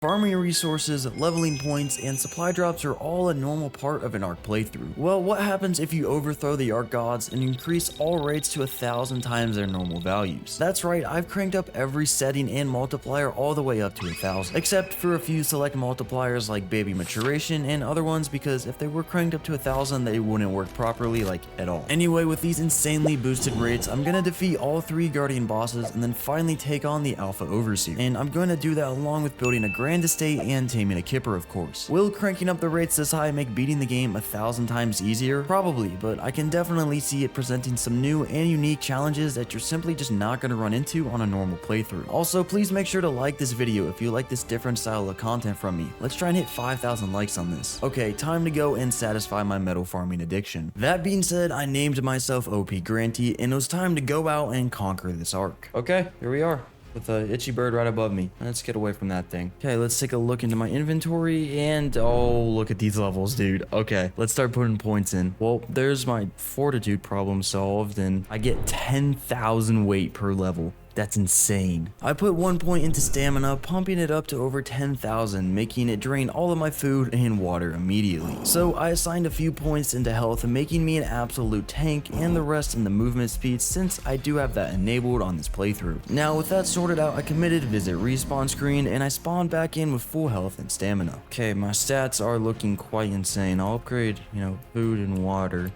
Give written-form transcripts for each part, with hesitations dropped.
Farming resources, leveling points, and supply drops are all a normal part of an Ark playthrough. Well, what happens if you overthrow the Ark gods and increase all rates to 1,000 times their normal values? That's right, I've cranked up every setting and multiplier all the way up to 1,000, except for a few select multipliers like baby maturation and other ones, because if they were cranked up to 1,000 they wouldn't work properly, like at all. Anyway, with these insanely boosted rates, I'm gonna defeat all 3 guardian bosses and then finally take on the alpha overseer, and I'm going to do that along with building a grand estate and taming a kipper, of course. Will cranking up the rates this high make beating the game 1,000 times easier? Probably, but I can definitely see it presenting some new and unique challenges that you're simply just not going to run into on a normal playthrough. Also, please make sure to like this video if you like this different style of content from me. Let's try and hit 5,000 likes on this. Okay, time to go and satisfy my metal farming addiction. That being said, I named myself OP Grantee, and it was time to go out and conquer this Ark. Okay, here we are, with a itchy bird right above me. Let's get away from that thing. Okay, let's take a look into my inventory, and oh, look at these levels, dude. Okay, let's start putting points in. Well, there's my fortitude problem solved, and I get 10,000 weight per level. That's insane. I put 1 point into stamina, pumping it up to over 10,000, making it drain all of my food and water immediately. So I assigned a few points into health, making me an absolute tank, and the rest in the movement speed, since I do have that enabled on this playthrough. Now with that sorted out, I committed visit respawn screen, and I spawned back in with full health and stamina. Okay, my stats are looking quite insane. I'll upgrade, food and water.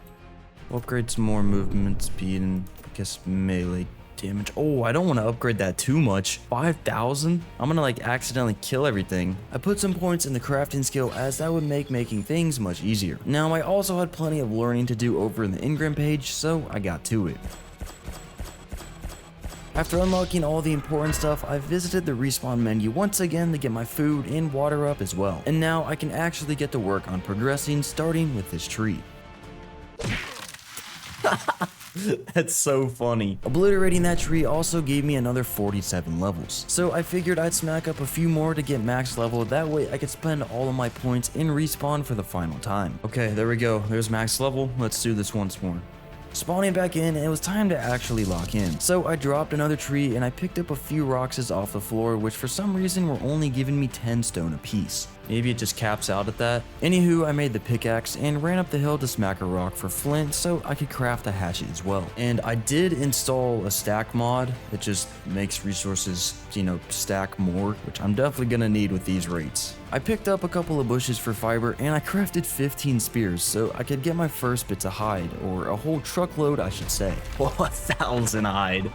I'll upgrade some more movement speed and I guess melee damage. Oh, I don't want to upgrade that too much. 5,000? I'm gonna accidentally kill everything. I put some points in the crafting skill, as that would make making things much easier. Now I also had plenty of learning to do over in the engram page, so I got to it. After unlocking all the important stuff, I visited the respawn menu once again to get my food and water up as well. And now I can actually get to work on progressing, starting with this tree. That's so funny. Obliterating that tree also gave me another 47 levels. So I figured I'd smack up a few more to get max level, that way I could spend all of my points in respawn for the final time. Okay, there we go. There's max level. Let's do this once more. Spawning back in, it was time to actually lock in. So I dropped another tree and I picked up a few rocks off the floor, which for some reason were only giving me 10 stone apiece. Maybe it just caps out at that. Anywho, I made the pickaxe and ran up the hill to smack a rock for flint so I could craft a hatchet as well. And I did install a stack mod that just makes resources, stack more, which I'm definitely gonna need with these rates. I picked up a couple of bushes for fiber and I crafted 15 spears so I could get my first bits of hide, or a whole truckload I should say. 1,000 hide.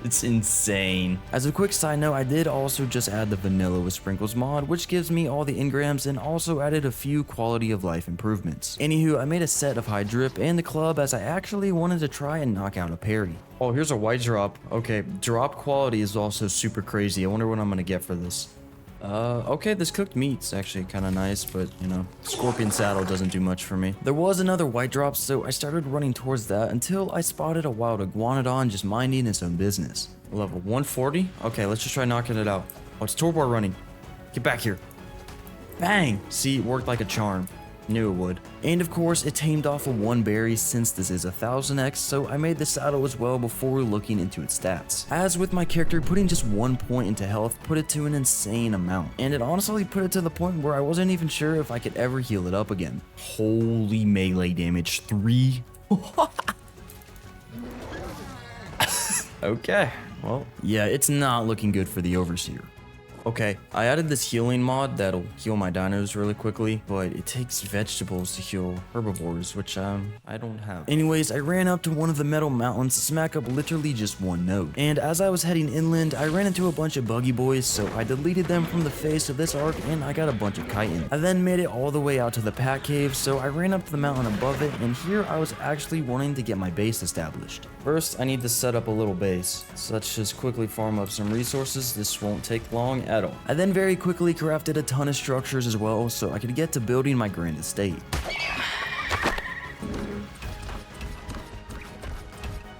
It's insane. As a quick side note, I did also just add the vanilla with sprinkles mod, which gives me all the engrams, and also added a few quality of life improvements. Anywho, I made a set of high drip and the club, as I actually wanted to try and knock out a parry. Oh, here's a white drop. Okay, drop quality is also super crazy. I wonder what I'm gonna get for this. Okay, this cooked meat's actually kind of nice, but, scorpion saddle doesn't do much for me. There was another white drop, so I started running towards that until I spotted a wild iguanodon just minding its own business. Level 140? Okay, let's just try knocking it out. Oh, it's Torbor running. Get back here. Bang! See, it worked like a charm. Knew it would. And of course, it tamed off a 1 berry since this is a 1000x, so I made the saddle as well before looking into its stats. As with my character, putting just 1 point into health put it to an insane amount, and it honestly put it to the point where I wasn't even sure if I could ever heal it up again. Holy melee damage, 3. Okay, well, yeah, it's not looking good for the overseer. Okay, I added this healing mod that'll heal my dinos really quickly, but it takes vegetables to heal herbivores, which I don't have. Anyways, I ran up to one of the metal mountains to smack up literally just 1 node. And as I was heading inland, I ran into a bunch of buggy boys, so I deleted them from the face of this Ark and I got a bunch of chitin. I then made it all the way out to the pack cave, so I ran up to the mountain above it, and here I was actually wanting to get my base established. First, I need to set up a little base, so let's just quickly farm up some resources. This won't take long at all. I then very quickly crafted a ton of structures as well, so I could get to building my grand estate.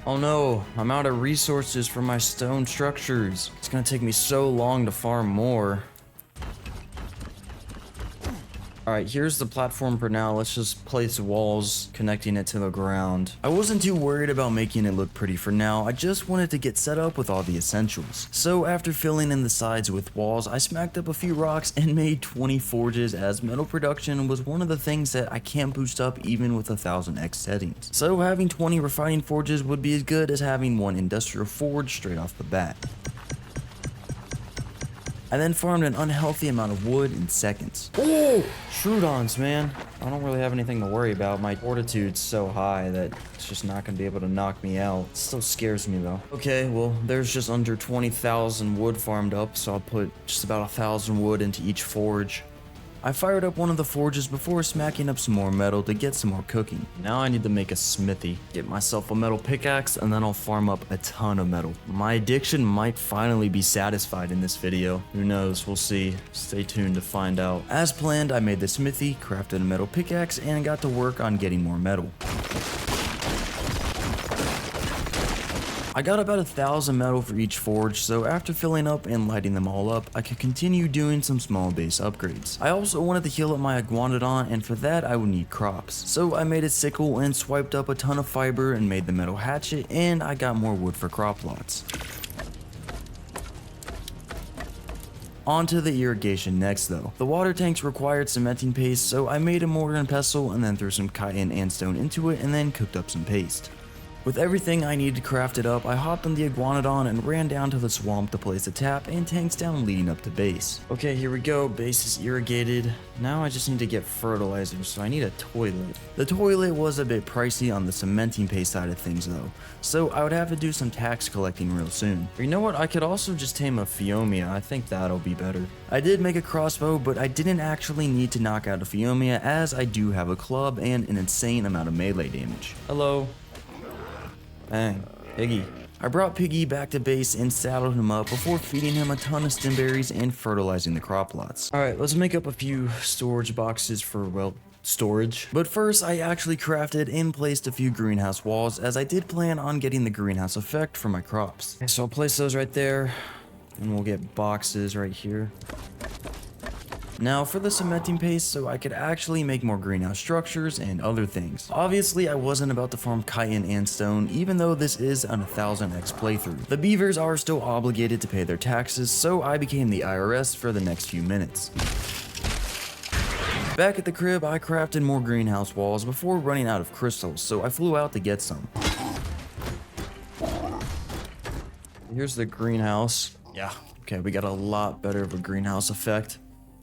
Oh no, I'm out of resources for my stone structures. It's gonna take me so long to farm more. Alright, here's the platform for now. Let's just place walls connecting it to the ground. I wasn't too worried about making it look pretty for now. I just wanted to get set up with all the essentials. So after filling in the sides with walls, I smacked up a few rocks and made 20 forges, as metal production was one of the things that I can't boost up even with 1000x settings. So having 20 refining forges would be as good as having one industrial forge straight off the bat. I then farmed an unhealthy amount of wood in seconds. Oh! Shroudons, man. I don't really have anything to worry about. My fortitude's so high that it's just not going to be able to knock me out. It still scares me, though. Okay, well, there's just under 20,000 wood farmed up, so I'll put just about 1,000 wood into each forge. I fired up one of the forges before smacking up some more metal to get some more cooking. Now I need to make a smithy, get myself a metal pickaxe, and then I'll farm up a ton of metal. My addiction might finally be satisfied in this video. Who knows, we'll see. Stay tuned to find out. As planned, I made the smithy, crafted a metal pickaxe, and got to work on getting more metal. I got about 1,000 metal for each forge, so after filling up and lighting them all up, I could continue doing some small base upgrades. I also wanted to heal up my iguanodon, and for that I would need crops. So I made a sickle and swiped up a ton of fiber and made the metal hatchet, and I got more wood for crop plots. Onto the irrigation next though. The water tanks required cementing paste, so I made a mortar and pestle and then threw some chitin and stone into it and then cooked up some paste. With everything I needed crafted up, I hopped on the iguanodon and ran down to the swamp to place a tap and tanks down leading up to base. Okay, here we go. Base is irrigated. Now I just need to get fertilizer, so I need a toilet. The toilet was a bit pricey on the cementing paste side of things though, so I would have to do some tax collecting real soon. Or you know what, I could also just tame a Phiomia. I think that'll be better. I did make a crossbow, but I didn't actually need to knock out a Phiomia, as I do have a club and an insane amount of melee damage. Hello. Dang, Piggy. I brought Piggy back to base and saddled him up before feeding him a ton of stimberries and fertilizing the crop lots. Alright, let's make up a few storage boxes for, well, storage. But first, I actually crafted and placed a few greenhouse walls, as I did plan on getting the greenhouse effect for my crops. So I'll place those right there, and we'll get boxes right here. Now for the cementing paste, so I could actually make more greenhouse structures and other things. Obviously I wasn't about to farm chitin and stone, even though this is an 1000x playthrough. The beavers are still obligated to pay their taxes, so I became the IRS for the next few minutes. Back at the crib, I crafted more greenhouse walls before running out of crystals, so I flew out to get some. Here's the greenhouse. Yeah, okay, we got a lot better of a greenhouse effect.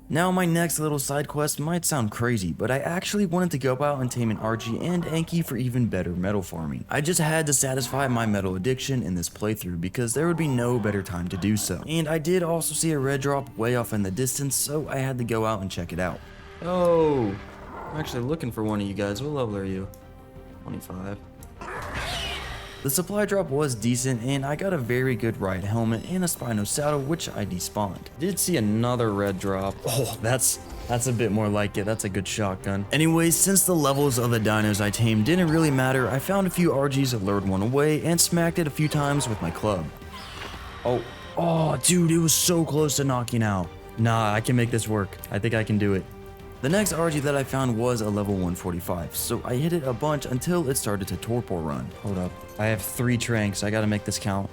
Now my next little side quest might sound crazy, but I actually wanted to go out and tame an Archie and Anki for even better metal farming. I just had to satisfy my metal addiction in this playthrough because there would be no better time to do so. And I did also see a red drop way off in the distance, so I had to go out and check it out. Oh, I'm actually looking for one of you guys. What level are you? 25. The supply drop was decent, and I got a very good ride helmet and a Spino saddle, which I despawned. Did see another red drop. Oh, that's a bit more like it. That's a good shotgun. Anyways, since the levels of the dinos I tamed didn't really matter, I found a few RGs, lured one away, and smacked it a few times with my club. Oh, dude, it was so close to knocking out. Nah, I can make this work. I think I can do it. The next RG that I found was a level 145, so I hit it a bunch until it started to torpor run. Hold up, I have 3 tranks, I gotta make this count.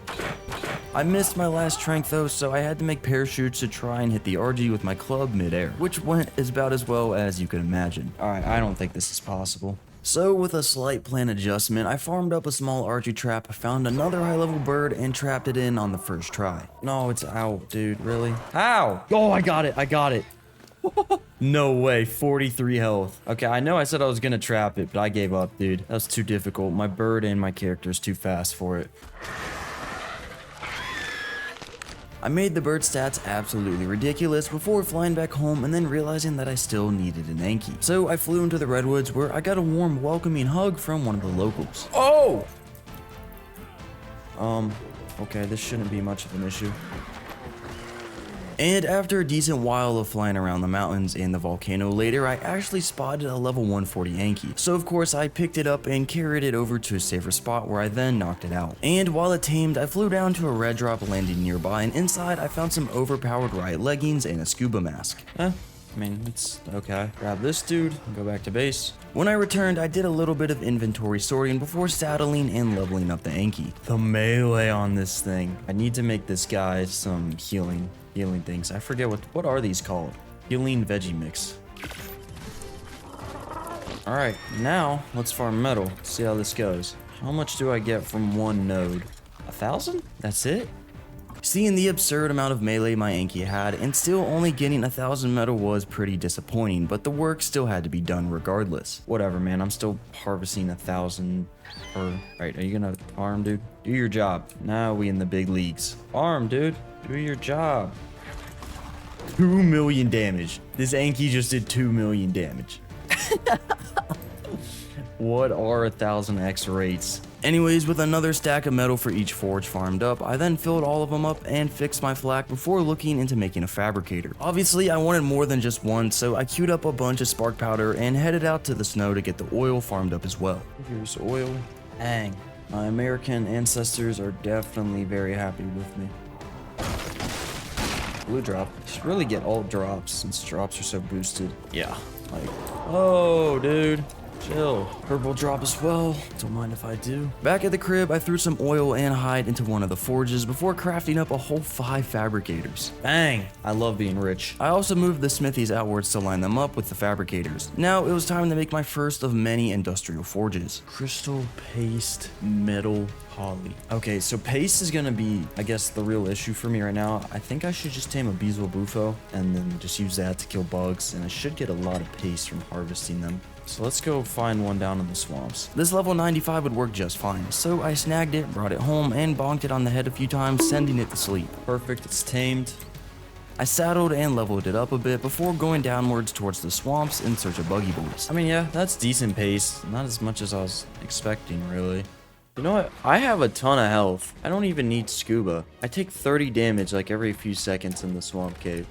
I missed my last trank though, so I had to make parachutes to try and hit the RG with my club midair, which went about as well as you could imagine. Alright, I don't think this is possible. So with a slight plan adjustment, I farmed up a small RG trap, found another high level bird, and trapped it in on the first try. No, it's out, dude, really? How? Oh, I got it. No way, 43 health. Okay, I know I said I was gonna trap it, but I gave up, dude. That was too difficult. My bird and my character's too fast for it. I made the bird stats absolutely ridiculous before flying back home and then realizing that I still needed an Anki. So I flew into the redwoods where I got a warm welcoming hug from one of the locals. Oh! Okay, this shouldn't be much of an issue. And after a decent while of flying around the mountains and the volcano later, I actually spotted a level 140 Anki. So of course I picked it up and carried it over to a safer spot where I then knocked it out. And while it tamed, I flew down to a red drop landing nearby, and inside I found some overpowered riot leggings and a scuba mask. I mean, it's okay. Grab this dude and go back to base. When I returned, I did a little bit of inventory sorting before saddling and leveling up the Anki. The melee on this thing. I need to make this guy some healing things. I forget what are these called? Healing veggie mix. All right, now let's farm metal. See how this goes. How much do I get from one node? 1,000? That's it? Seeing the absurd amount of melee my Anki had, and still only getting 1,000 metal was pretty disappointing, but the work still had to be done regardless. Whatever, man, I'm still harvesting 1,000 per... Right, are you gonna farm, dude? Do your job. Now we in the big leagues. Farm, dude. Do your job. 2 million damage. This Anki just did 2 million damage. What are 1,000x rates? Anyways, with another stack of metal for each forge farmed up, I then filled all of them up and fixed my flak before looking into making a fabricator. Obviously, I wanted more than just one, so I queued up a bunch of spark powder and headed out to the snow to get the oil farmed up as well. Here's oil. Dang, my American ancestors are definitely very happy with me. Blue drop. Should really get all drops since drops are so boosted. Yeah, like, oh, dude. Chill. Purple drop as well. Don't mind if I do. Back at the crib, I threw some oil and hide into one of the forges before crafting up a whole 5 fabricators. Bang! I love being rich. I also moved the smithies outwards to line them up with the fabricators. Now it was time to make my first of many industrial forges. Crystal, paste, metal, poly. Okay, so paste is gonna be, I guess, the real issue for me right now. I think I should just tame a beezel bufo and then just use that to kill bugs, and I should get a lot of paste from harvesting them. So let's go find one down in the swamps. This level 95 would work just fine, so I snagged it, brought it home, and bonked it on the head a few times, sending it to sleep. Perfect, it's tamed. I saddled and leveled it up a bit before going downwards towards the swamps in search of buggy boys. I mean, yeah, that's decent pace. Not as much as I was expecting, really. You know what? I have a ton of health. I don't even need scuba. I take 30 damage like every few seconds in the swamp cave.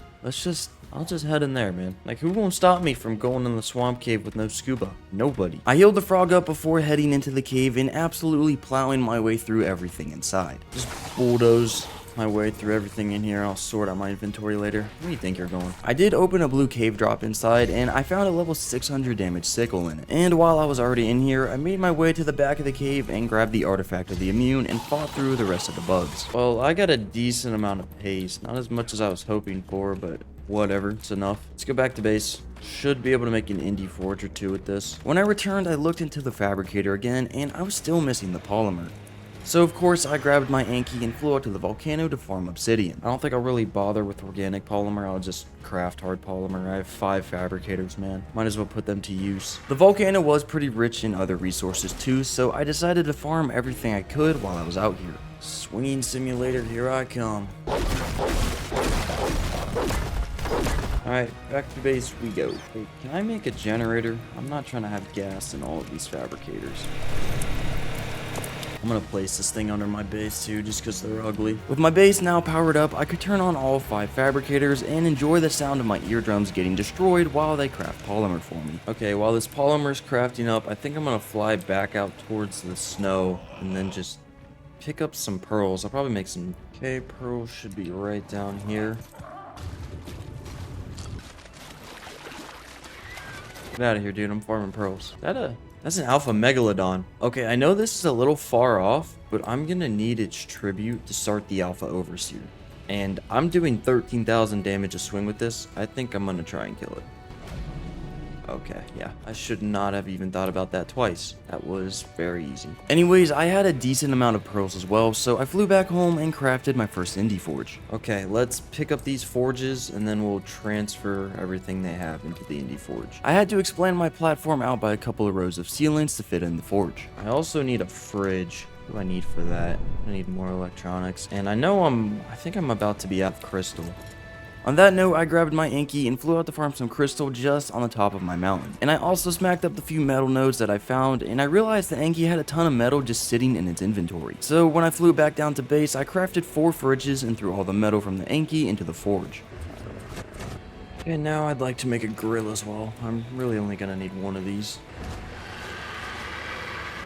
I'll just head in there, man. Like, who won't stop me from going in the swamp cave with no scuba? Nobody. I healed the frog up before heading into the cave and absolutely plowing my way through everything inside. Just bulldoze my way through everything in here. I'll sort out my inventory later. Where do you think you're going? I did open a blue cave drop inside, and I found a level 600 damage sickle in it. And while I was already in here, I made my way to the back of the cave and grabbed the artifact of the immune and fought through the rest of the bugs. Well, I got a decent amount of pace. Not as much as I was hoping for, but whatever, it's enough. Let's go back to base. Should be able to make an indie forge or two with this. When I returned, I looked into the fabricator again, and I was still missing the polymer. So of course, I grabbed my Anki and flew out to the volcano to farm obsidian. I don't think I'll really bother with organic polymer. I'll just craft hard polymer. I have 5 fabricators, man. Might as well put them to use. The volcano was pretty rich in other resources too, so I decided to farm everything I could while I was out here. Swinging simulator, here I come. Alright, back to base we go. Hey, can I make a generator? I'm not trying to have gas in all of these fabricators. I'm gonna place this thing under my base too, just because they're ugly. With my base now powered up, I could turn on all 5 fabricators and enjoy the sound of my eardrums getting destroyed while they craft polymer for me. Okay, while this polymer's crafting up, I think I'm gonna fly back out towards the snow and then just pick up some pearls. I'll probably make some... Okay, pearls should be right down here. Get out of here, dude. I'm farming pearls. That's an alpha megalodon. Okay, I know this is a little far off, but I'm gonna need its tribute to start the alpha overseer. And I'm doing 13,000 damage a swing with this. I think I'm gonna try and kill it. Okay, yeah. I should not have even thought about that twice. That was very easy. Anyways, I had a decent amount of pearls as well, so I flew back home and crafted my first indie forge. Okay, let's pick up these forges, and then we'll transfer everything they have into the indie forge. I had to expand my platform out by a couple of rows of ceilings to fit in the forge. I also need a fridge. What do I need for that? I need more electronics. And I think I'm about to be out of crystal. On that note, I grabbed my Anki and flew out to farm some crystal just on the top of my mountain. And I also smacked up the few metal nodes that I found, and I realized that Anki had a ton of metal just sitting in its inventory. So when I flew back down to base, I crafted 4 fridges and threw all the metal from the Anki into the forge. And now I'd like to make a grill as well. I'm really only gonna need one of these.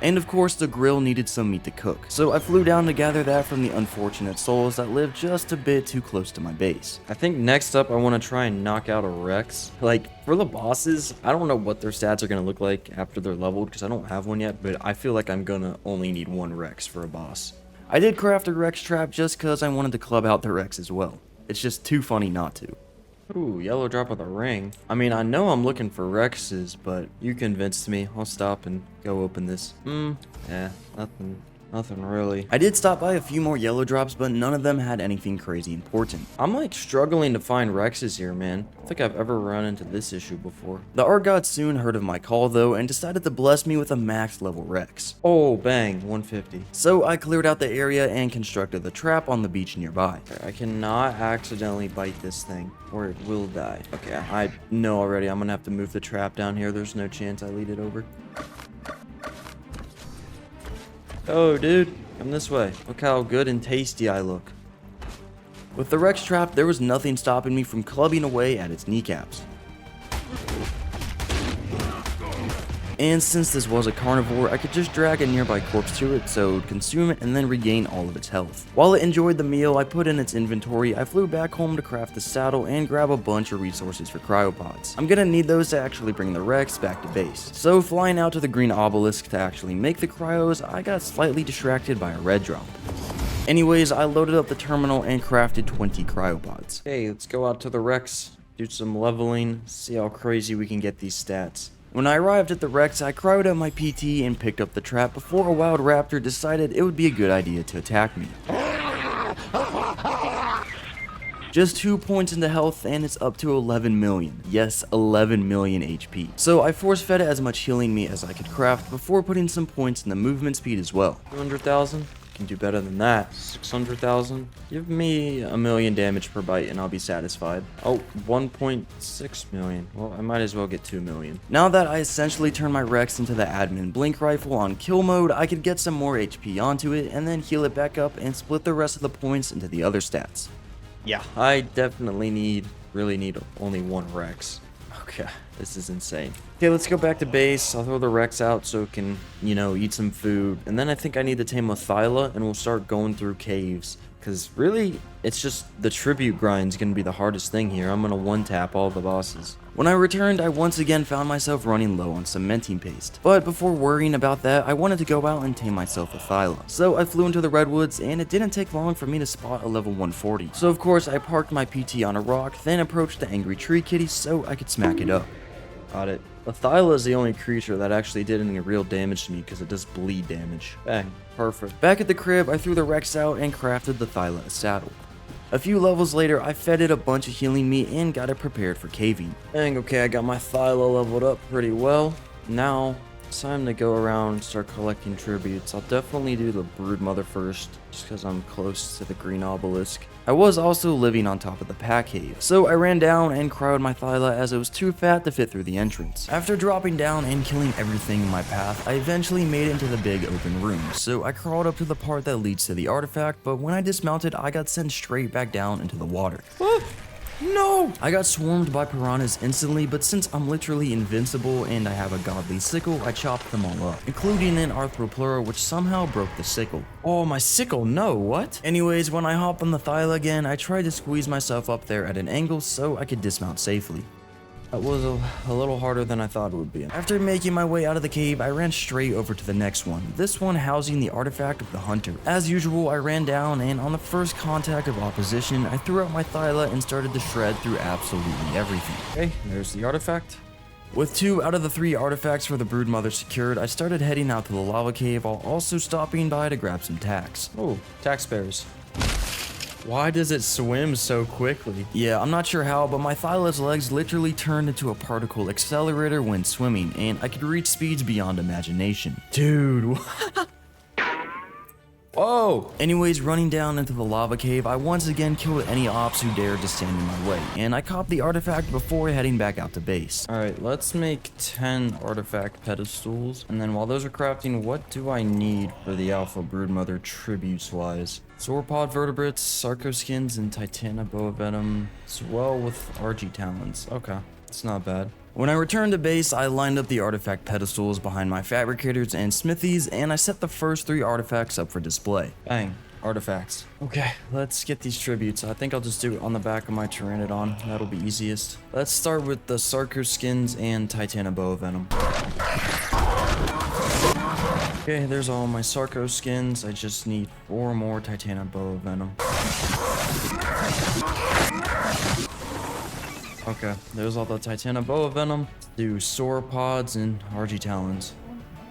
And of course, the grill needed some meat to cook. So I flew down to gather that from the unfortunate souls that live just a bit too close to my base. I think next up I want to try and knock out a Rex. Like, for the bosses, I don't know what their stats are going to look like after they're leveled because I don't have one yet, but I feel like I'm going to only need one Rex for a boss. I did craft a Rex trap just because I wanted to club out the Rex as well. It's just too funny not to. Ooh, yellow drop of the ring. I mean, I know I'm looking for Rexes, but you convinced me. I'll stop and go open this. Yeah, nothing really. I did stop by a few more yellow drops, but none of them had anything crazy important. I'm like struggling to find Rexes here, man. I don't think I've ever run into this issue before. The Ark God soon heard of my call though and decided to bless me with a max level Rex. Oh, bang, 150. So I cleared out the area and constructed the trap on the beach nearby. I cannot accidentally bite this thing or it will die. Okay, I know already I'm gonna have to move the trap down here. There's no chance I lead it over. Oh, dude, come this way. Look how good and tasty I look. With the Rex trap, there was nothing stopping me from clubbing away at its kneecaps. And since this was a carnivore, I could just drag a nearby corpse to it so it would consume it and then regain all of its health. While it enjoyed the meal I put in its inventory, I flew back home to craft the saddle and grab a bunch of resources for cryopods. I'm gonna need those to actually bring the Rex back to base. So flying out to the green obelisk to actually make the cryos, I got slightly distracted by a red drop. Anyways, I loaded up the terminal and crafted 20 cryopods. Hey, let's go out to the Rex, do some leveling, see how crazy we can get these stats. When I arrived at the Rex, I cryoed out my PT and picked up the trap before a wild raptor decided it would be a good idea to attack me. Just 2 points into health and it's up to 11 million. Yes, 11 million HP. So I force fed it as much healing meat as I could craft before putting some points in the movement speed as well. 200,000? Can do better than that. 600,000? Give me a million damage per bite and I'll be satisfied. Oh, 1.6 million. Well, I might as well get 2 million. Now that I essentially turned my Rex into the admin blink rifle on kill mode, I could get some more HP onto it and then heal it back up and split the rest of the points into the other stats. Yeah, I definitely really need only one Rex. Okay, this is insane. Okay, let's go back to base. I'll throw the Rex out so it can, eat some food. And then I think I need to tame a Thyla and we'll start going through caves. Because really, it's just the tribute grind's going to be the hardest thing here. I'm going to one-tap all the bosses. When I returned, I once again found myself running low on cementing paste. But before worrying about that, I wanted to go out and tame myself a Thyla. So I flew into the redwoods, and it didn't take long for me to spot a level 140. So of course, I parked my PT on a rock, then approached the angry tree kitty so I could smack it up. Got it. The Thyla is the only creature that actually did any real damage to me because it does bleed damage. Bang. Perfect. Back at the crib, I threw the Rex out and crafted the Thyla a saddle. A few levels later, I fed it a bunch of healing meat and got it prepared for caving. Dang, okay, I got my Thyla leveled up pretty well. Now, it's time to go around and start collecting tributes. I'll definitely do the Broodmother first, just because I'm close to the green obelisk. I was also living on top of the pack cave, so I ran down and cryoed my Thyla as it was too fat to fit through the entrance. After dropping down and killing everything in my path, I eventually made it into the big open room, so I crawled up to the part that leads to the artifact, but when I dismounted, I got sent straight back down into the water. No! I got swarmed by piranhas instantly, but since I'm literally invincible and I have a godly sickle, I chopped them all up, including an arthropleura which somehow broke the sickle. Oh, my sickle, no, what? Anyways, when I hopped on the Thyla again, I tried to squeeze myself up there at an angle so I could dismount safely. That was a little harder than I thought it would be. After making my way out of the cave, I ran straight over to the next one, this one housing the artifact of the hunter. As usual, I ran down and on the first contact of opposition, I threw out my Thyla and started to shred through absolutely everything. Okay, there's the artifact. With 2 out of the 3 artifacts for the Broodmother secured, I started heading out to the lava cave while also stopping by to grab some tacks. Oh, tax bears. Why does it swim so quickly? Yeah, I'm not sure how, but my Thyla's legs literally turned into a particle accelerator when swimming, and I could reach speeds beyond imagination. Dude, whoa! Anyways, running down into the lava cave, I once again killed any ops who dared to stand in my way, and I copped the artifact before heading back out to base. Alright, let's make 10 artifact pedestals, and then while those are crafting, what do I need for the Alpha Broodmother tributes-wise? Sauropod vertebrates, sarcoskins, and titanoboa venom, as well with RG talons. Okay, it's not bad. When I returned to base, I lined up the artifact pedestals behind my fabricators and smithies, and I set the first 3 artifacts up for display. Bang. Artifacts. Okay, let's get these tributes. I think I'll just do it on the back of my Pteranodon. That'll be easiest. Let's start with the sarcoskins and titanoboa venom. Okay, there's all my sarcoskins. I just need 4 more titanoboa venom. Okay, there's all the titanoboa venom. Do sauropods and RG talons.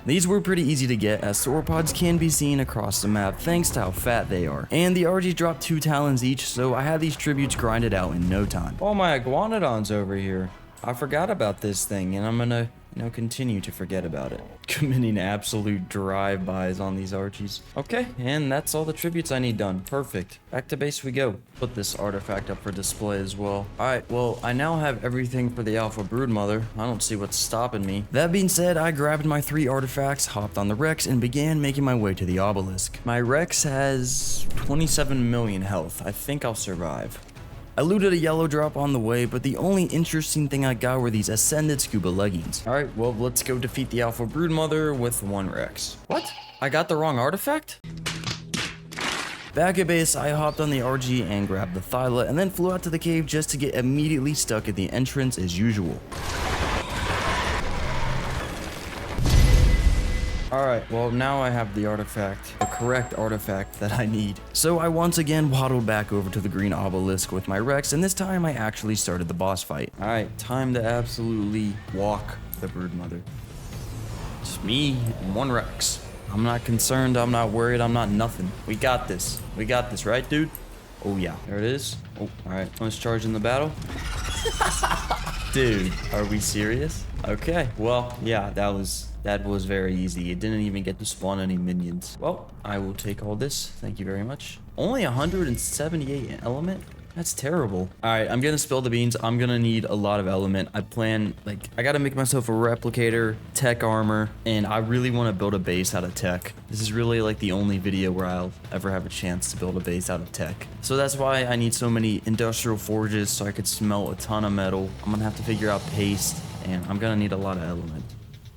These were pretty easy to get, as sauropods can be seen across the map thanks to how fat they are. And the RG dropped 2 talons each, so I had these tributes grinded out in no time. Oh, my iguanodon's over here. I forgot about this thing, and I'm gonna, continue to forget about it. Committing absolute drive-bys on these Archies. Okay, and that's all the tributes I need done. Perfect. Back to base we go. Put this artifact up for display as well. Alright, well, I now have everything for the Alpha Broodmother. I don't see what's stopping me. That being said, I grabbed my 3 artifacts, hopped on the Rex, and began making my way to the obelisk. My Rex has 27 million health. I think I'll survive. I looted a yellow drop on the way, but the only interesting thing I got were these ascended scuba leggings. Alright, well, let's go defeat the Alpha Broodmother with 1 Rex. What? I got the wrong artifact? Back at base, I hopped on the RG and grabbed the Thyla, and then flew out to the cave just to get immediately stuck at the entrance as usual. Alright, well now I have the artifact, the correct artifact that I need. So I once again waddled back over to the green obelisk with my Rex, and this time I actually started the boss fight. Alright, time to absolutely walk the Broodmother. It's me and 1 Rex. I'm not concerned, I'm not worried, I'm not nothing. We got this. We got this, right, dude? Oh yeah, there it is. Oh, alright, let's charge in the battle. Dude, are we serious? Okay, well, yeah, that was very easy. It didn't even get to spawn any minions. Well, I will take all this. Thank you very much. Only 178 element? That's terrible. Alright, I'm gonna spill the beans. I'm gonna need a lot of element. I gotta make myself a replicator, tech armor, and I really want to build a base out of tech. This is really like the only video where I'll ever have a chance to build a base out of tech. So that's why I need so many industrial forges so I could smelt a ton of metal. I'm gonna have to figure out paste, and I'm gonna need a lot of element.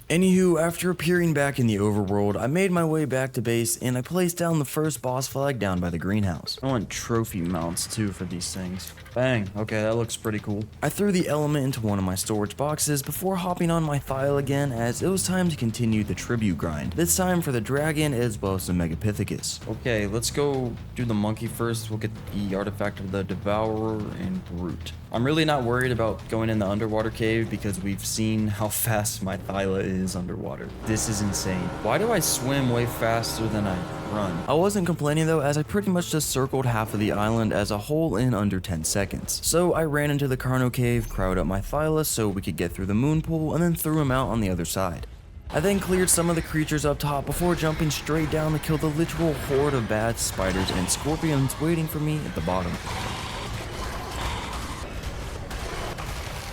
Anywho, after appearing back in the overworld, I made my way back to base and I placed down the first boss flag down by the greenhouse. I want trophy mounts too for these things. Bang, okay, that looks pretty cool. I threw the element into one of my storage boxes before hopping on my Thyla again, as it was time to continue the tribute grind. This time for the dragon as well as the Megapithecus. Okay, let's go do the monkey first. We'll get the artifact of the Devourer and Brute. I'm really not worried about going in the underwater cave because we've seen how fast my Thyla is underwater. This is insane. Why do I swim way faster than I run? I wasn't complaining though, as I pretty much just circled half of the island as a whole in under 10 seconds. So I ran into the Carno cave, crowded up my Thyla so we could get through the moon pool, and then threw him out on the other side. I then cleared some of the creatures up top before jumping straight down to kill the literal horde of bats, spiders, and scorpions waiting for me at the bottom.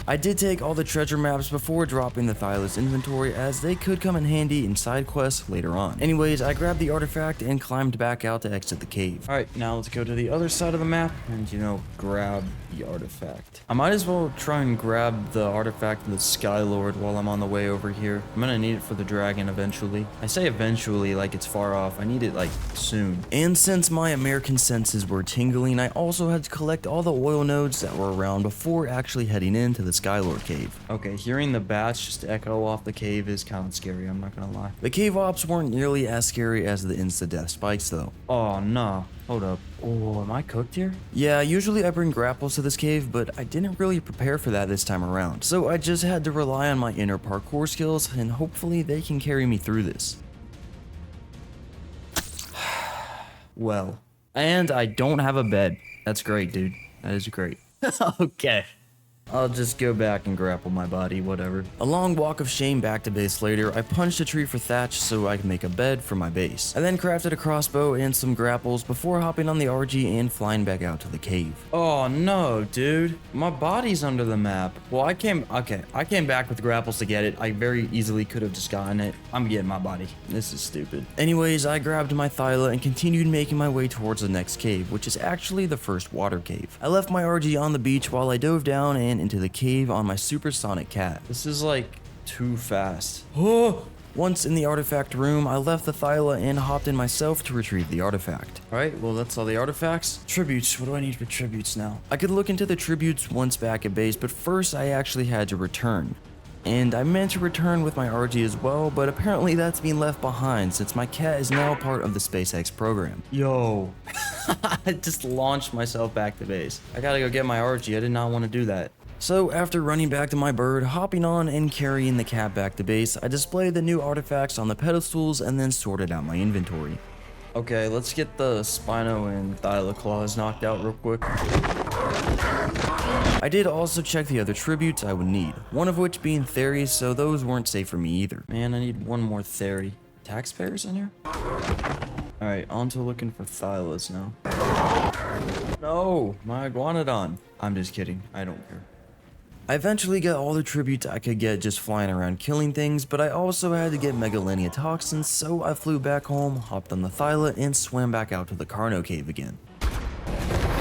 I did take all the treasure maps before dropping the Thyla's inventory, as they could come in handy in side quests later on. Anyways, I grabbed the artifact and climbed back out to exit the cave. Alright, now let's go to the other side of the map and, grab the artifact. I might as well try and grab the artifact of the Skylord while I'm on the way over here. I'm gonna need it for the dragon eventually. I say eventually like it's far off. I need it like soon. And since my American senses were tingling, I also had to collect all the oil nodes that were around before actually heading into the Skylord cave. Okay, hearing the bats just echo off the cave is kind of scary, I'm not gonna lie. The cave ops weren't nearly as scary as the insta-death spikes though. Oh no, hold up. Oh, am I cooked here? Yeah, usually I bring grapples to this cave, but I didn't really prepare for that this time around. So I just had to rely on my inner parkour skills, and hopefully they can carry me through this. Well, and I don't have a bed. That's great, dude. That is great. Okay. I'll just go back and grapple my body, whatever. A long walk of shame back to base later, I punched a tree for thatch so I could make a bed for my base. I then crafted a crossbow and some grapples before hopping on the RG and flying back out to the cave. Oh no, dude. My body's under the map. Well, I came back with grapples to get it. I very easily could have just gotten it. I'm getting my body. This is stupid. Anyways, I grabbed my Thyla and continued making my way towards the next cave, which is actually the first water cave. I left my RG on the beach while I dove down and into the cave on my supersonic cat. This is like too fast. Oh! Once in the artifact room, I left the Thyla and hopped in myself to retrieve the artifact. Alright, well that's all the artifacts. Tributes, what do I need for tributes now? I could look into the tributes once back at base, but first I actually had to return. And I meant to return with my RG as well, but apparently that's being left behind since my cat is now part of the SpaceX program. Yo. I just launched myself back to base. I gotta go get my RG, I did not want to do that. So after running back to my bird, hopping on and carrying the cat back to base, I displayed the new artifacts on the pedestals and then sorted out my inventory. Okay, let's get the Spino and Thyla claws knocked out real quick. I did also check the other tributes I would need, one of which being Theories, so those weren't safe for me either. Man, I need one more Theory. Taxpayers in here? Alright, on to looking for Thylas now. No, my Iguanodon. I'm just kidding, I don't care. I eventually got all the tributes I could get just flying around killing things, but I also had to get Megalenia toxins, so I flew back home, hopped on the Thyla, and swam back out to the Carno cave again.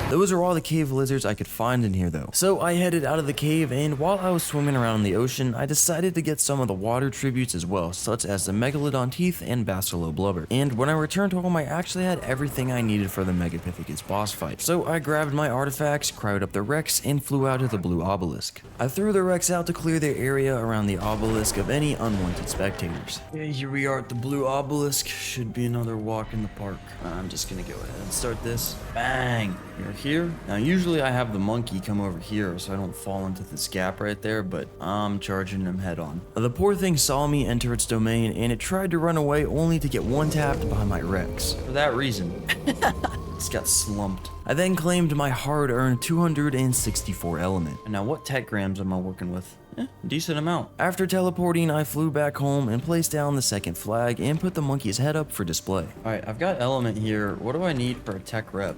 Those are all the cave lizards I could find in here though. So I headed out of the cave, and while I was swimming around in the ocean, I decided to get some of the water tributes as well, such as the Megalodon teeth and Basilow blubber. And when I returned home, I actually had everything I needed for the Megapithecus boss fight. So I grabbed my artifacts, crowded up the Rex, and flew out to the blue obelisk. I threw the Rex out to clear the area around the obelisk of any unwanted spectators. Yeah, here we are at the blue obelisk. Should be another walk in the park. I'm just gonna go ahead and start this. Bang! You're here. Now usually I have the monkey come over here so I don't fall into this gap right there, but I'm charging him head on. The poor thing saw me enter its domain and it tried to run away only to get one tapped by my Rex. For that reason, it's got slumped. I then claimed my hard-earned 264 element. And now what tech grams am I working with? Decent amount. After teleporting, I flew back home and placed down the second flag and put the monkey's head up for display. Alright, I've got element here. What do I need for a tech rep?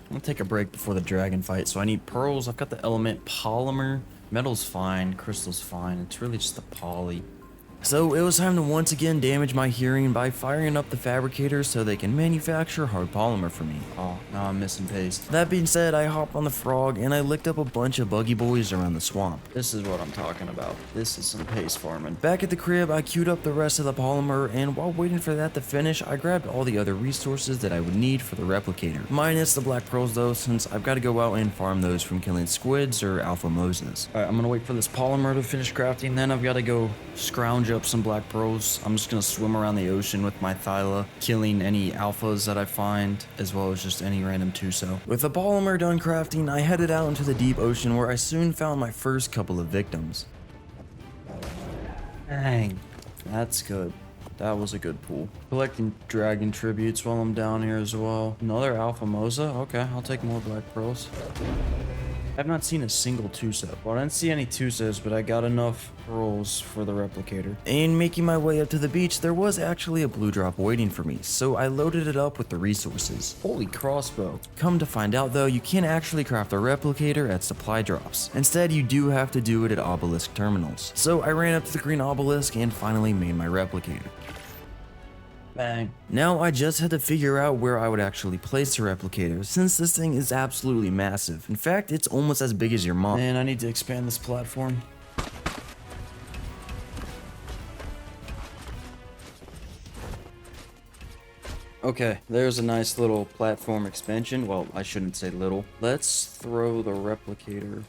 I'm gonna take a break before the dragon fight, so I need pearls. I've got the element polymer. Metal's fine, crystal's fine. It's really just the poly. So it was time to once again damage my hearing by firing up the fabricators so they can manufacture hard polymer for me. Oh, now I'm missing paste. That being said, I hopped on the frog and I licked up a bunch of buggy boys around the swamp. This is what I'm talking about. This is some paste farming. Back at the crib, I queued up the rest of the polymer, and while waiting for that to finish, I grabbed all the other resources that I would need for the replicator. Minus the black pearls though, since I've got to go out and farm those from killing squids or alpha mosas. Alright, I'm gonna wait for this polymer to finish crafting, then I've got to go scrounge up some black pearls. I'm just gonna swim around the ocean with my Thyla, killing any alphas that I find, as well as just any random Tuso. With the polymer done crafting, I headed out into the deep ocean where I soon found my first couple of victims. Dang, that's good. That was a good pool. Collecting dragon tributes while I'm down here as well. Another alpha mosa? Okay, I'll take more black pearls. I've not seen a single Tuso. Well, I didn't see any Tusos, but I got enough pearls for the replicator. And making my way up to the beach, there was actually a blue drop waiting for me, so I loaded it up with the resources. Holy crossbow. Come to find out though, you can't actually craft a replicator at supply drops. Instead, you do have to do it at obelisk terminals. So I ran up to the green obelisk and finally made my replicator. Bang. Now I just had to figure out where I would actually place the replicator, since this thing is absolutely massive. In fact, it's almost as big as your mom. Man, I need to expand this platform. Okay, there's a nice little platform expansion. Well, I shouldn't say little. Let's throw the replicator.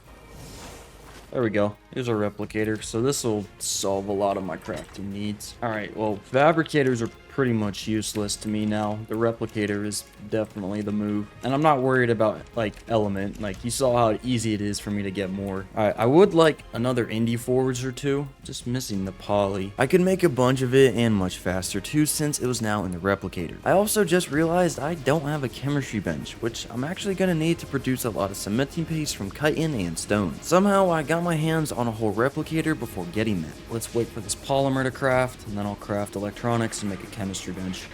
There we go. Here's our replicator. So this will solve a lot of my crafting needs. Alright, well, fabricators are pretty much useless to me now. The replicator is definitely the move. And I'm not worried about, like, element. Like, you saw how easy it is for me to get more. Alright, I would like another indie forge or two. Just missing the poly. I could make a bunch of it and much faster too, since it was now in the replicator. I also just realized I don't have a chemistry bench, which I'm actually gonna need to produce a lot of cementing paste from chitin and stone. Somehow I got my hands on a whole replicator before getting that. Let's wait for this polymer to craft, and then I'll craft electronics and make a chemistry bench.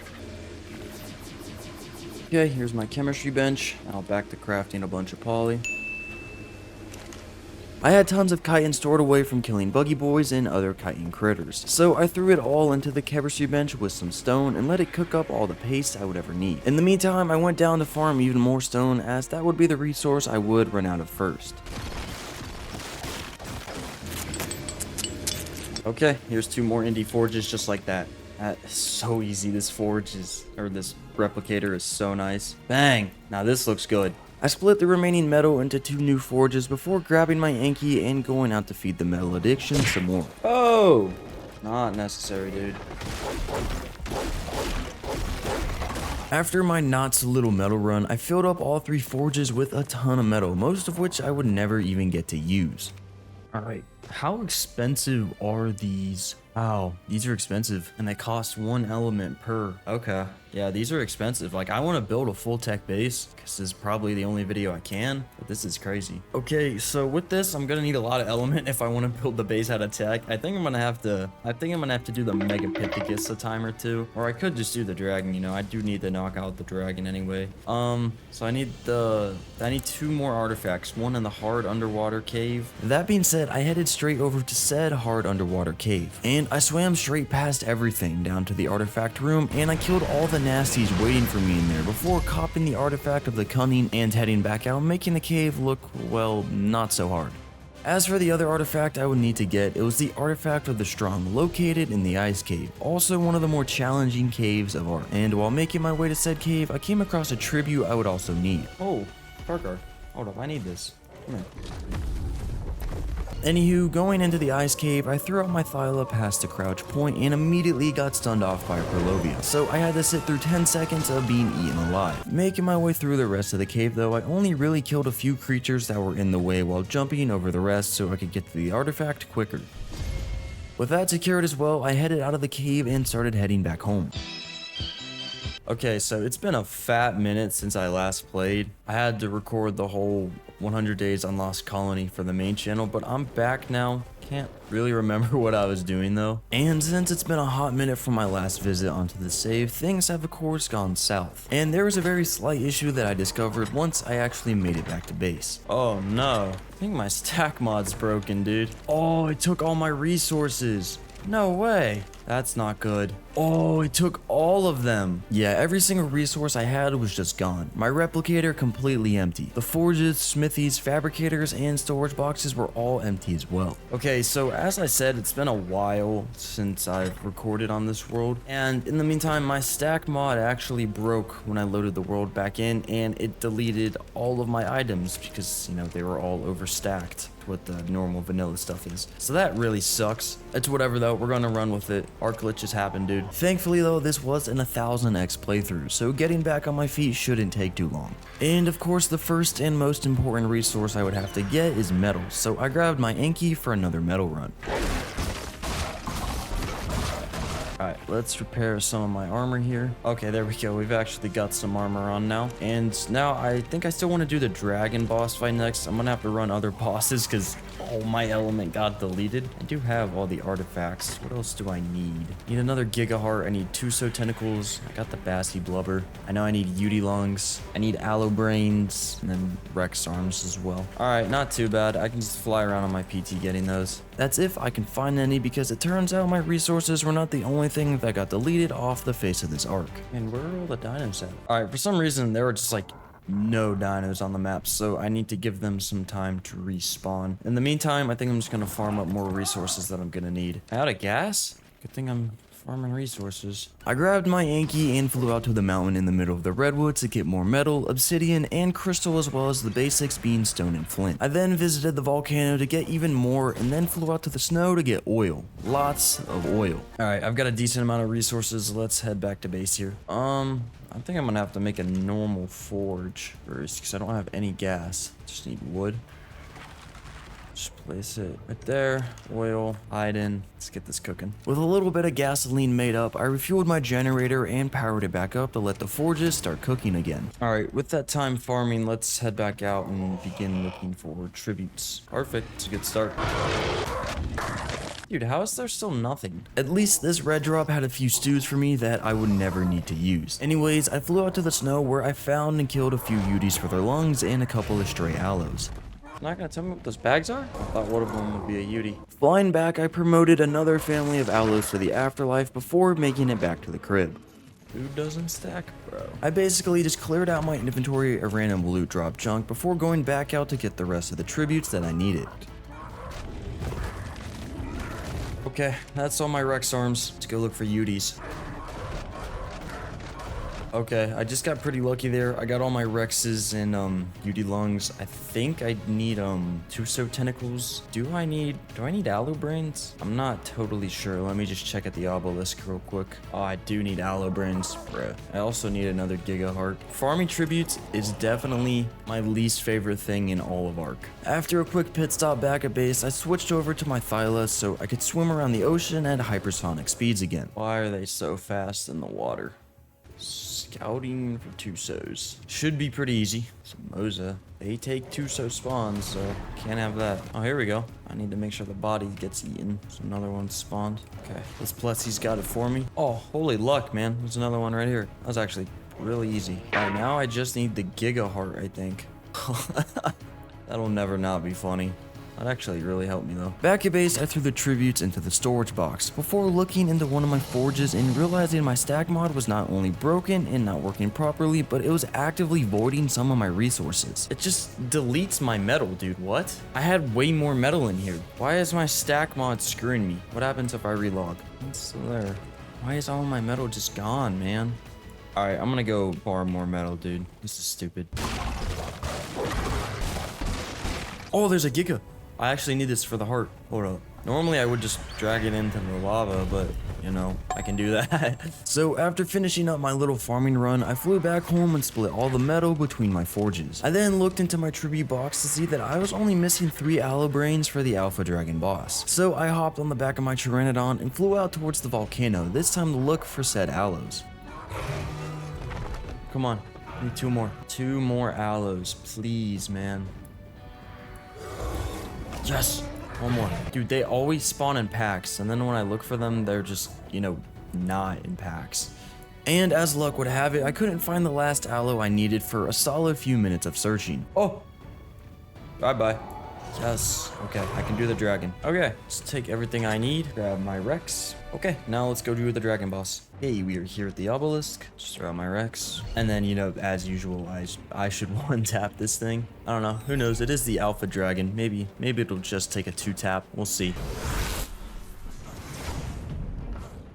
Okay, here's my chemistry bench. Now back to crafting a bunch of poly. I had tons of chitin stored away from killing buggy boys and other chitin critters, so I threw it all into the chemistry bench with some stone and let it cook up all the paste I would ever need. In the meantime, I went down to farm even more stone, as that would be the resource I would run out of first. Okay, here's 2 more indie forges just like that. That is so easy. This forge is, or this replicator is so nice. Bang! Now this looks good. I split the remaining metal into 2 new forges before grabbing my Anki and going out to feed the metal addiction some more. Oh! Not necessary, dude. After my not so little metal run, I filled up all 3 forges with a ton of metal, most of which I would never even get to use. Alright, how expensive are these? Wow, these are expensive, and they cost 1 element per. Okay, yeah, these are expensive. Like, I want to build a full tech base, because this is probably the only video I can, but this is crazy. Okay, so with this, I'm gonna need a lot of element if I want to build the base out of tech. I think I'm gonna have to do the Megapithecus a time or two, or I could just do the dragon, you know. I do need to knock out the dragon anyway. So I need 2 more artifacts, one in the hard underwater cave. That being said, I headed straight over to said hard underwater cave, and I swam straight past everything down to the artifact room, and I killed all the nasties waiting for me in there before copping the artifact of the cunning and heading back out, making the cave look, well, not so hard. As for the other artifact I would need to get, it was the artifact of the strong, located in the ice cave, also one of the more challenging caves of Ark. And while making my way to said cave, I came across a tribute I would also need. Oh, Parker, hold up, I need this. Come here. Anywho, going into the ice cave, I threw out my Thyla past the crouch point and immediately got stunned off by a Perlovia, so I had to sit through 10 seconds of being eaten alive. Making my way through the rest of the cave though, I only really killed a few creatures that were in the way while jumping over the rest so I could get to the artifact quicker. With that secured as well, I headed out of the cave and started heading back home. Okay, so it's been a fat minute since I last played. I had to record the whole 100 Days on Lost Colony for the main channel, but I'm back now. Can't really remember what I was doing though. And since it's been a hot minute from my last visit onto the save, things have of course gone south. And there was a very slight issue that I discovered once I actually made it back to base. Oh no, I think my stack mod's broken, dude. Oh, it took all my resources. No way. That's not good. Oh, it took all of them. Yeah, every single resource I had was just gone. My replicator completely empty. The forges, smithies, fabricators, and storage boxes were all empty as well. Okay, so as I said, it's been a while since I've recorded on this world. And in the meantime, my stack mod actually broke when I loaded the world back in, and it deleted all of my items because, you know, they were all overstacked what the normal vanilla stuff is. So that really sucks. It's whatever though, we're gonna run with it. Ark glitches happen, dude. Thankfully though, this was an 1000x playthrough, so getting back on my feet shouldn't take too long. And of course, the first and most important resource I would have to get is metal, so I grabbed my Anki for another metal run. Alright, let's repair some of my armor here. Okay, there we go. We've actually got some armor on now. And now I think I still want to do the dragon boss fight next. I'm gonna have to run other bosses because my element got deleted. I do have all the artifacts. What else do I need? Need another Giga Heart. I need Tuso Tentacles. I got the Bassy Blubber. I know I need Yudi Lungs. I need Aloe Brains. And then Rex Arms as well. Alright, not too bad. I can just fly around on my PT getting those. That's if I can find any, because it turns out my resources were not the only thing that got deleted off the face of this Ark. And where are all the dinos at? Alright, for some reason there were just like no dinos on the map, so I need to give them some time to respawn. In the meantime, I think I'm just gonna farm up more resources that I'm gonna need. Out of gas? Good thing I'm Farming resources. I grabbed my Yankee and flew out to the mountain in the middle of the redwood to get more metal, obsidian, and crystal, as well as the basics being stone and flint. I then visited the volcano to get even more, and then flew out to the snow to get oil. Lots of oil. Alright, I've got a decent amount of resources. Let's head back to base here. I think I'm gonna have to make a normal forge first, because I don't have any gas. Just need wood. Just place it right there. Oil, hide in. Let's get this cooking. With a little bit of gasoline made up, I refueled my generator and powered it back up to let the forges start cooking again. Alright, with that time farming, let's head back out and begin looking for tributes. Perfect. It's a good start. Dude, how is there still nothing? At least this red drop had a few stews for me that I would never need to use. Anyways, I flew out to the snow where I found and killed a few Uties for their lungs and a couple of stray aloes. Not gonna tell me what those bags are? I thought one of them would be a Utie. Flying back, I promoted another family of aloes to the afterlife before making it back to the crib. Food doesn't stack, bro. I basically just cleared out my inventory of random loot drop junk before going back out to get the rest of the tributes that I needed. Okay, that's all my Rex arms. Let's go look for Uties. Okay, I just got pretty lucky there. I got all my Rexes and Utie lungs. I think I need Tuso tentacles. Do I need aloe brains? I'm not totally sure. Let me just check at the obelisk real quick. Oh, I do need aloe brains, bro. I also need another giga heart. Farming tributes is definitely my least favorite thing in all of Ark. After a quick pit stop back at base, I switched over to my Thyla so I could swim around the ocean at hypersonic speeds again. Why are they so fast in the water? Scouting for Tusos. Should be pretty easy. Samoza. They take Tuso spawns, so can't have that. Oh, here we go. I need to make sure the body gets eaten. So another one spawned. Okay, this Plessy's got it for me. Oh, holy luck, man. There's another one right here. That was actually really easy. All right, now I just need the Giga Heart, I think. That'll never not be funny. That actually really helped me though. Back at base, I threw the tributes into the storage box before looking into one of my forges and realizing my stack mod was not only broken and not working properly, but it was actively voiding some of my resources. It just deletes my metal, dude. What? I had way more metal in here. Why is my stack mod screwing me? What happens if I relog? It's still there. Why is all my metal just gone, man? Alright, I'm gonna go farm more metal, dude. This is stupid. Oh, there's a Giga. I actually need this for the heart. Hold up. Normally I would just drag it into the lava, but you know, I can do that. So after finishing up my little farming run, I flew back home and split all the metal between my forges. I then looked into my tribute box to see that I was only missing 3 aloe brains for the alpha dragon boss. So I hopped on the back of my Pteranodon and flew out towards the volcano, this time to look for said aloes. Come on, need 2 more. 2 more aloes, please, man. Yes! 1 more. Dude, they always spawn in packs, and then when I look for them, they're just, you know, not in packs. And as luck would have it, I couldn't find the last aloe I needed for a solid few minutes of searching. Oh! Bye-bye. Yes. Okay, I can do the dragon. Okay, let's take everything I need, grab my Rex. Okay, now let's go do the dragon boss. Hey, we are here at the obelisk. Just throw out my Rex. And then, you know, as usual, I should one-tap this thing. I don't know. Who knows? It is the alpha dragon. Maybe it'll just take a 2-tap. We'll see.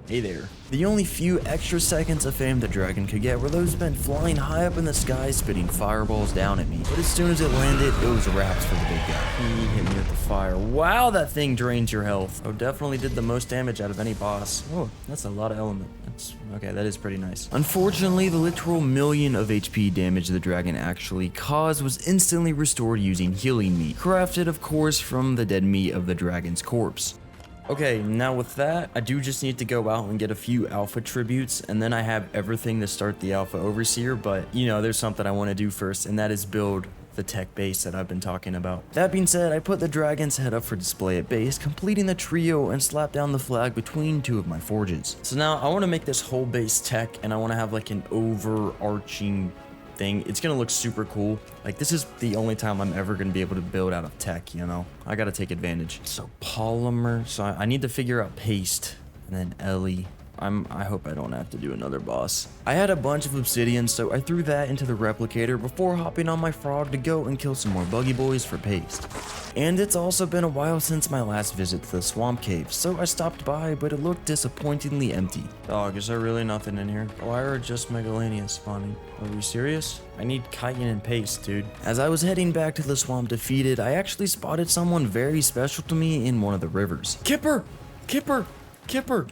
Hey there. The only few extra seconds of fame the dragon could get were those spent flying high up in the sky, spitting fireballs down at me. But as soon as it landed, it was wraps for the big guy. He hit me with the fire. Wow, that thing drains your health. Oh, definitely did the most damage out of any boss. Oh, that's a lot of element. That's okay, that is pretty nice. Unfortunately, the literal million of HP damage the dragon actually caused was instantly restored using healing meat, crafted of course from the dead meat of the dragon's corpse. Okay, now with that, I do just need to go out and get a few alpha tributes, and then I have everything to start the alpha overseer, but you know, there's something I want to do first, and that is build the tech base that I've been talking about. That being said, I put the dragon's head up for display at base, completing the trio and slapped down the flag between 2 of my forges. So now I want to make this whole base tech, and I want to have like an overarching thing. It's gonna look super cool. Like, this is the only time I'm ever gonna be able to build out of tech, you know? I gotta take advantage. So polymer, so I need to figure out paste, and then Ellie. I hope I don't have to do another boss. I had a bunch of obsidian, so I threw that into the replicator before hopping on my frog to go and kill some more buggy boys for paste. And it's also been a while since my last visit to the swamp cave, so I stopped by, but it looked disappointingly empty. Dog, is there really nothing in here? Why are just Megalania spawning? Are we serious? I need chitin and paste, dude. As I was heading back to the swamp defeated, I actually spotted someone very special to me in one of the rivers. Kipper! Kipper! Kipper!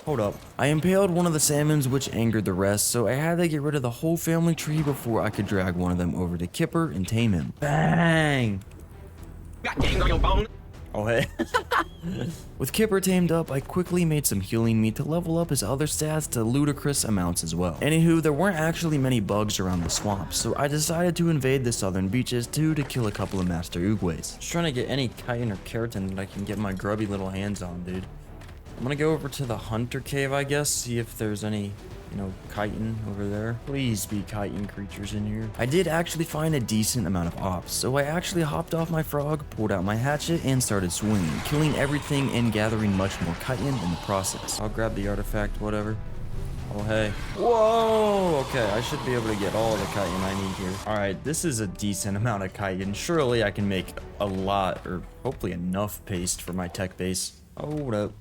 Hold up. I impaled one of the salmons, which angered the rest, so I had to get rid of the whole family tree before I could drag one of them over to Kipper and tame him. Bang! Oh hey. With Kipper tamed up, I quickly made some healing meat to level up his other stats to ludicrous amounts as well. Anywho, there weren't actually many bugs around the swamp, so I decided to invade the southern beaches too to kill a couple of Master Oogways. Just trying to get any chitin or keratin that I can get my grubby little hands on, dude. I'm gonna go over to the hunter cave, I guess, see if there's any, chitin over there. Please be chitin creatures in here. I did actually find a decent amount of ops, so I actually hopped off my frog, pulled out my hatchet, and started swinging, killing everything and gathering much more chitin in the process. I'll grab the artifact, whatever. Oh, hey. Whoa! Okay, I should be able to get all the chitin I need here. Alright, this is a decent amount of chitin. Surely I can make a lot, or hopefully enough paste for my tech base. Hold up.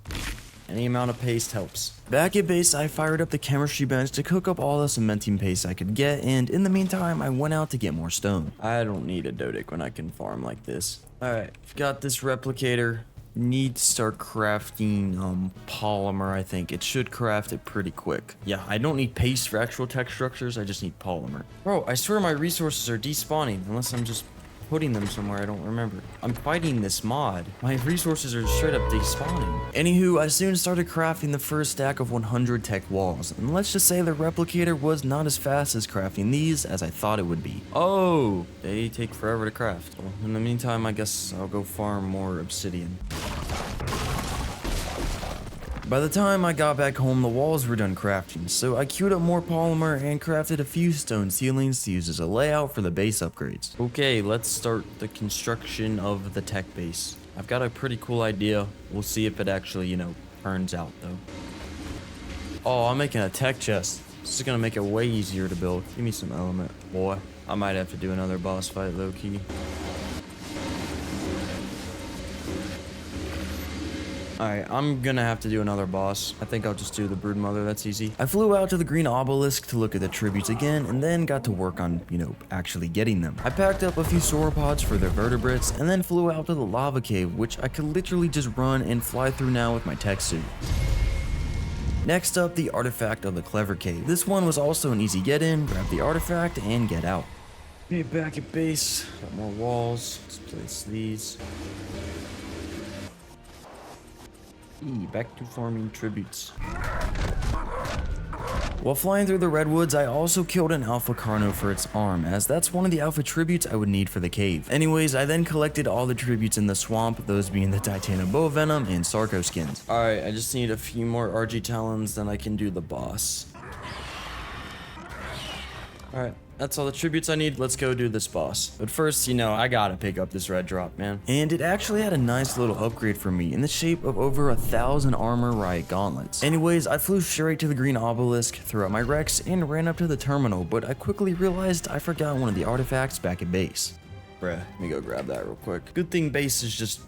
Any amount of paste helps. Back at base, I fired up the chemistry bench to cook up all the cementing paste I could get, and in the meantime, I went out to get more stone. I don't need a Dodic when I can farm like this. Alright, got this replicator. Need to start crafting polymer, I think. It should craft it pretty quick. Yeah, I don't need paste for actual tech structures, I just need polymer. Bro, I swear my resources are despawning, unless I'm just putting them somewhere I don't remember. I'm fighting this mod. My resources are straight up despawning. Anywho, I soon started crafting the first stack of 100 tech walls, and let's just say the replicator was not as fast as crafting these as I thought it would be. Oh, they take forever to craft. Well, in the meantime, I guess I'll go farm more obsidian. By the time I got back home, the walls were done crafting, so I queued up more polymer and crafted a few stone ceilings to use as a layout for the base upgrades. Okay, let's start the construction of the tech base. I've got a pretty cool idea. We'll see if it actually, turns out though. Oh, I'm making a tech chest. This is gonna make it way easier to build. Give me some element, boy. I might have to do another boss fight low key. Alright, I'm gonna have to do another boss. I think I'll just do the Broodmother, that's easy. I flew out to the green obelisk to look at the tributes again, and then got to work on, actually getting them. I packed up a few sauropods for their vertebrates, and then flew out to the lava cave, which I could literally just run and fly through now with my tech suit. Next up, the artifact of the clever cave. This one was also an easy get in, grab the artifact, and get out. Okay, back at base, got more walls, let's place these. Back to farming tributes. While flying through the redwoods, I also killed an alpha carno for its arm, as that's one of the alpha tributes I would need for the cave. Anyways, I then collected all the tributes in the swamp, those being the Titanoboa venom and Sarco skins. Alright, I just need a few more RG talons, then I can do the boss. Alright, that's all the tributes I need. Let's go do this boss. But first, I gotta pick up this red drop, man. And it actually had a nice little upgrade for me in the shape of over 1,000 armor riot gauntlets. Anyways, I flew straight to the green obelisk, threw out my Rex, and ran up to the terminal, but I quickly realized I forgot one of the artifacts back at base. Bruh, let me go grab that real quick. Good thing base is just,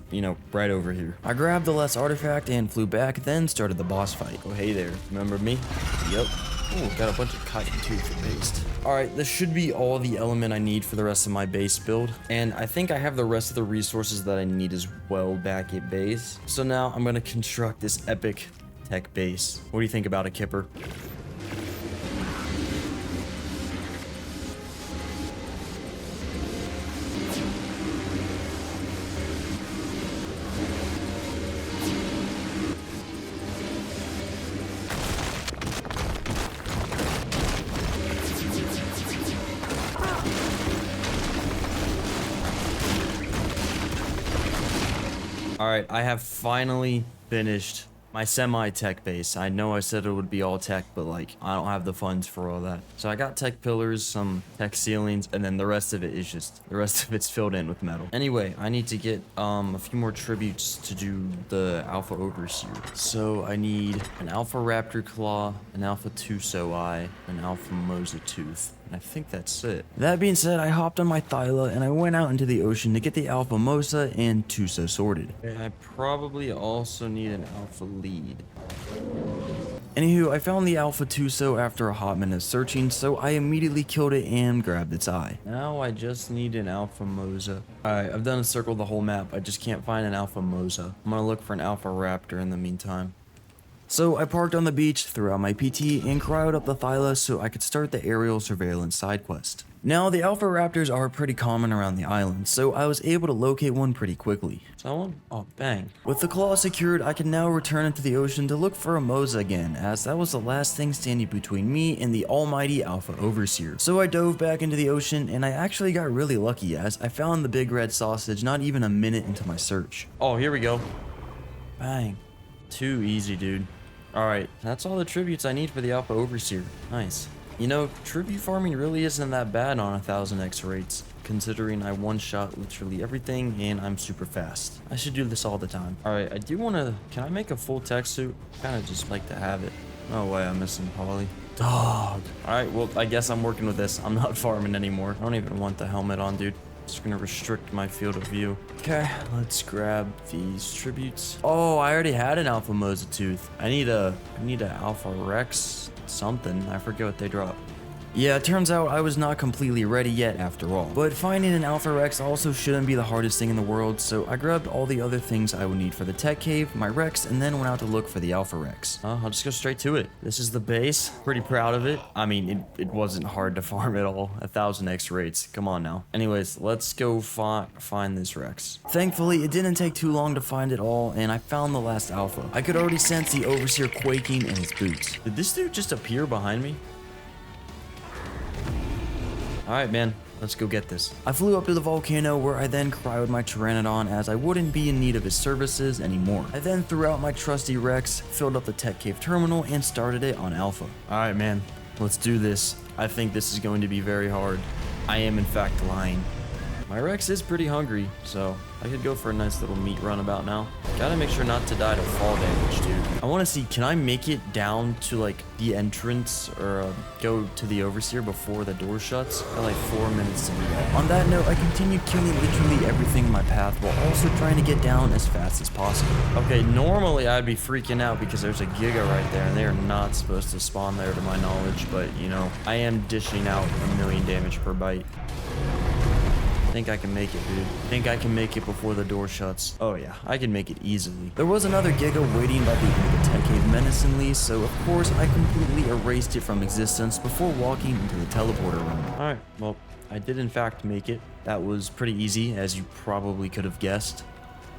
right over here. I grabbed the last artifact and flew back, then started the boss fight. Oh, hey there. Remember me? Yep. Ooh, got a bunch of chitin too for paste. Alright, this should be all the element I need for the rest of my base build. And I think I have the rest of the resources that I need as well back at base. So now I'm gonna construct this epic tech base. What do you think about it, Kipper? Alright, I have finally finished my semi-tech base. I know I said it would be all tech, but like I don't have the funds for all that. So I got tech pillars, some tech ceilings, and then the rest of it is just, the rest of it's filled in with metal. Anyway, I need to get a few more tributes to do the Alpha Overseer. So I need an Alpha Raptor Claw, an Alpha Tuso Eye, an Alpha Mosa Tooth. I think that's it. That being said, I hopped on my Thyla and I went out into the ocean to get the Alpha Mosa and Tuso sorted. I probably also need an Alpha Lead. Anywho, I found the Alpha Tuso after a hot minute of searching, so I immediately killed it and grabbed its eye. Now I just need an Alpha Mosa. Alright, I've done a circle the whole map. I just can't find an Alpha Mosa. I'm gonna look for an Alpha Raptor in the meantime. So I parked on the beach, threw out my PT, and cryoed up the Thyla so I could start the aerial surveillance side quest. Now, the Alpha Raptors are pretty common around the island, so I was able to locate one pretty quickly. Someone? Oh, bang. With the claw secured, I can now return into the ocean to look for a Mosa again, as that was the last thing standing between me and the almighty Alpha Overseer. So I dove back into the ocean, and I actually got really lucky as I found the big red sausage not even a minute into my search. Oh, here we go. Bang. Too easy, dude. Alright, that's all the tributes I need for the Alpha Overseer. Nice. You know, tribute farming really isn't that bad on 1000x rates, considering I one-shot literally everything and I'm super fast. I should do this all the time. Alright, I do want to... Can I make a full tech suit? Kind of just like to have it. No way, I'm missing Polly. Dog. Alright, well, I guess I'm working with this. I'm not farming anymore. I don't even want the helmet on, dude. Just gonna restrict my field of view. Okay, let's grab these tributes. Oh, I already had an Alpha Mosa Tooth. I need a Alpha Rex something. I forget what they drop. Yeah, it turns out I was not completely ready yet after all. But finding an Alpha Rex also shouldn't be the hardest thing in the world, so I grabbed all the other things I would need for the tech cave, my Rex, and then went out to look for the Alpha Rex. I'll just go straight to it. This is the base. Pretty proud of it. I mean, it wasn't hard to farm at all. 1000x rates. Come on now. Anyways, let's go find this Rex. Thankfully, it didn't take too long to find it all, and I found the last Alpha. I could already sense the Overseer quaking in his boots. Did this dude just appear behind me? Alright, man, let's go get this. I flew up to the volcano where I then cryoed my Pteranodon as I wouldn't be in need of his services anymore. I then threw out my trusty Rex, filled up the Tech Cave terminal, and started it on Alpha. Alright, man, let's do this. I think this is going to be very hard. I am in fact lying. My Rex is pretty hungry, so I could go for a nice little meat runabout now. Gotta make sure not to die to fall damage, dude. I want to see, can I make it down to like the entrance or go to the Overseer before the door shuts? I got like 4 minutes to do that. On that note, I continued killing literally everything in my path while also trying to get down as fast as possible. Okay, normally I'd be freaking out because there's a Giga right there and they are not supposed to spawn there to my knowledge, but you know, I am dishing out 1,000,000 damage per bite. I think I can make it, dude. I think I can make it before the door shuts. Oh yeah, I can make it easily. There was another Giga waiting by the end of the tech cave menacingly, so of course I completely erased it from existence before walking into the teleporter room. Alright, well, I did in fact make it. That was pretty easy, as you probably could have guessed.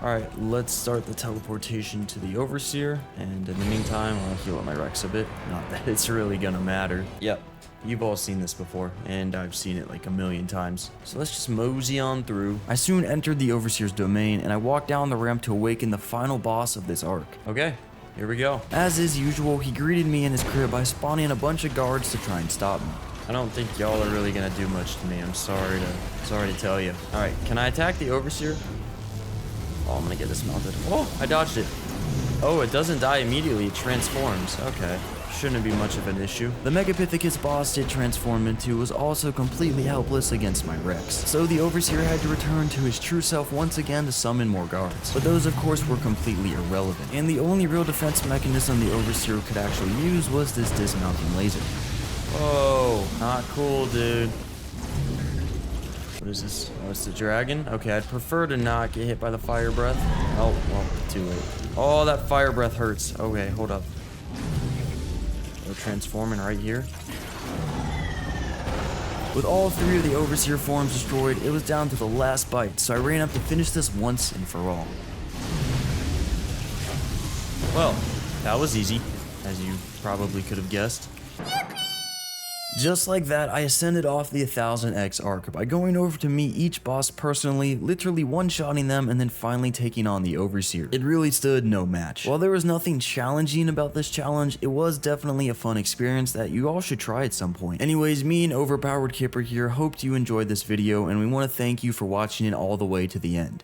Alright, let's start the teleportation to the Overseer, and in the meantime, I'll heal up my Rex a bit. Not that it's really gonna matter. Yep. You've all seen this before, and I've seen it like 1,000,000 times. So let's just mosey on through. I soon entered the Overseer's domain, and I walked down the ramp to awaken the final boss of this arc. Okay, here we go. As is usual, he greeted me in his crib by spawning a bunch of guards to try and stop me. I don't think y'all are really gonna do much to me. I'm sorry to tell you. All right, can I attack the Overseer? Oh, I'm gonna get dismounted. Oh, I dodged it. Oh, it doesn't die immediately. It transforms. Okay. Shouldn't be much of an issue. The Megapithecus boss it transformed into was also completely helpless against my Rex, so the Overseer had to return to his true self once again to summon more guards. But those of course were completely irrelevant, and the only real defense mechanism the Overseer could actually use was this dismounting laser. Whoa, not cool, dude. What is this? Oh, it's the dragon? Okay, I'd prefer to not get hit by the fire breath. Oh, well, too late. Oh, that fire breath hurts. Okay, hold up. We're transforming right here. With all 3 of the Overseer forms destroyed, it was down to the last bite, so I ran up to finish this once and for all. Well, that was easy, as you probably could have guessed. Just like that, I ascended off the 1000x arc by going over to meet each boss personally, literally one-shotting them and then finally taking on the Overseer. It really stood no match. While there was nothing challenging about this challenge, it was definitely a fun experience that you all should try at some point. Anyways, me and Overpowered Kipper here hoped you enjoyed this video, and we want to thank you for watching it all the way to the end.